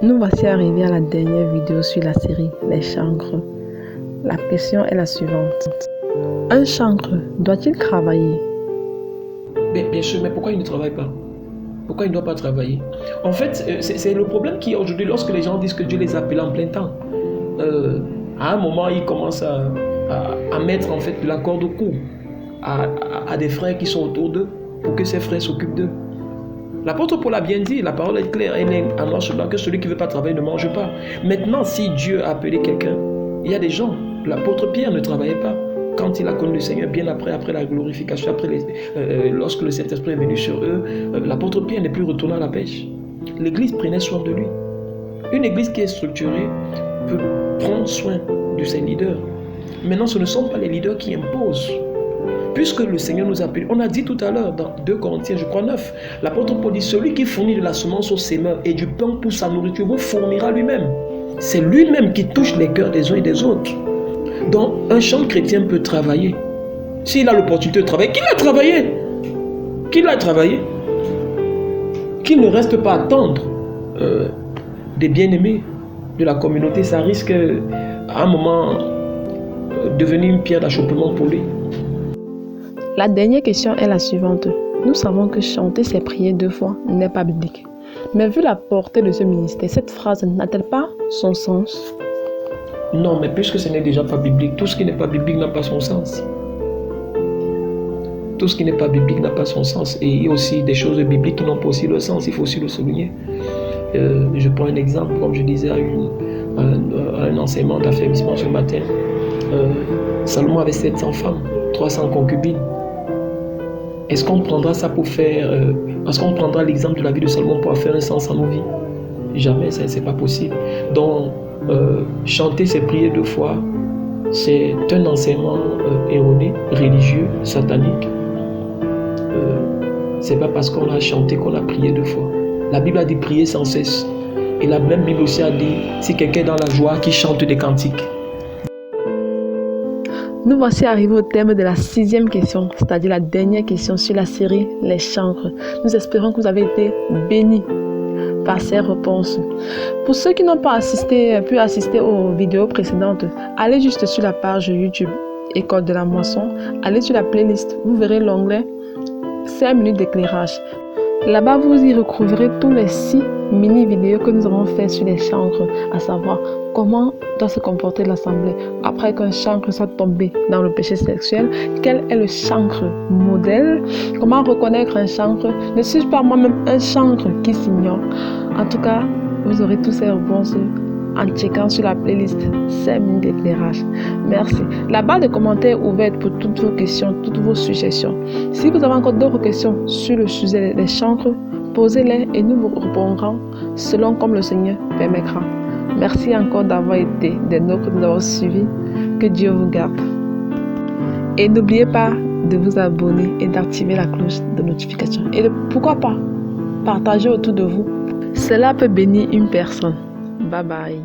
Nous voici arrivés à la dernière vidéo sur la série Les chancres. La question est la suivante. Un chancre doit-il travailler? Bien sûr, mais pourquoi il ne travaille pas? Pourquoi il ne doit pas travailler? En fait, c'est le problème qu'il y a aujourd'hui lorsque les gens disent que Dieu les appelle en plein temps. À un moment, ils commencent à mettre en fait la corde au cou à des frères qui sont autour d'eux pour que ces frères s'occupent d'eux. L'apôtre Paul a bien dit, la parole est claire, elle est en noir sur blanc, que celui qui ne veut pas travailler ne mange pas. Maintenant, si Dieu a appelé quelqu'un, il y a des gens, l'apôtre Pierre ne travaillait pas. Quand il a connu le Seigneur, bien après la glorification, lorsque le Saint-Esprit est venu sur eux, l'apôtre Pierre n'est plus retourné à la pêche. L'église prenait soin de lui. Une église qui est structurée peut prendre soin de ses leaders. Maintenant, ce ne sont pas les leaders qui imposent. Puisque le Seigneur nous a appelés, on a dit tout à l'heure dans 2 Corinthiens, je crois 9, l'apôtre Paul dit, celui qui fournit de la semence aux semeurs et du pain pour sa nourriture vous fournira lui-même. C'est lui-même qui touche les cœurs des uns et des autres. Donc, un champ chrétien peut travailler. S'il a l'opportunité de travailler, qu'il a travaillé. Qu'il a travaillé. Qu'il ne reste pas à attendre des bien-aimés de la communauté. Ça risque à un moment devenir une pierre d'achoppement pour lui. La dernière question est la suivante. Nous savons que chanter ses prières 2 fois n'est pas biblique. Mais vu la portée de ce ministère, cette phrase n'a-t-elle pas son sens? Non, mais puisque ce n'est déjà pas biblique, tout ce qui n'est pas biblique n'a pas son sens. Tout ce qui n'est pas biblique n'a pas son sens. Et il y a aussi des choses bibliques qui n'ont pas aussi le sens, il faut aussi le souligner. Je prends un exemple, comme je disais à un enseignement d'affermissement ce matin. Salomon avait 700 femmes, 300 concubines. Est-ce qu'on prendra ça pour faire... est-ce qu'on prendra l'exemple de la vie de Salomon pour faire un sens à nos vies? Jamais, c'est pas possible. Donc, chanter ses prières 2 fois, c'est un enseignement erroné, religieux, satanique. C'est pas parce qu'on a chanté qu'on a prié 2 fois. La Bible a dit prier sans cesse. Et la même Bible aussi a dit, si quelqu'un est dans la joie, qu'il chante des cantiques. Nous voici arrivés au terme de la 6e question, c'est-à-dire la dernière question sur la série Les chancres. Nous espérons que vous avez été bénis par ces réponses. Pour ceux qui n'ont pas pu assister aux vidéos précédentes, allez juste sur la page YouTube École de la Moisson, allez sur la playlist, vous verrez l'onglet 5 minutes d'éclairage. Là-bas, vous y retrouverez tous les 6 mini-vidéos que nous avons fait sur les chancres, à savoir comment doit se comporter l'assemblée après qu'un chancre soit tombé dans le péché sexuel, quel est le chancre modèle, comment reconnaître un chancre, ne suis-je pas moi-même un chancre qui s'ignore? En tout cas, vous aurez toutes ces réponses en checkant sur la playlist 5 minutes d'éclairage. Merci. La barre de commentaires est ouverte pour toutes vos questions, toutes vos suggestions. Si vous avez encore d'autres questions sur le sujet des chancres, posez-les et nous vous répondrons selon comme le Seigneur permettra. Merci encore d'avoir été des nôtres, de nous avoir suivis. Que Dieu vous garde. Et n'oubliez pas de vous abonner et d'activer la cloche de notification. Et pourquoi pas partager autour de vous. Cela peut bénir une personne. Bye bye.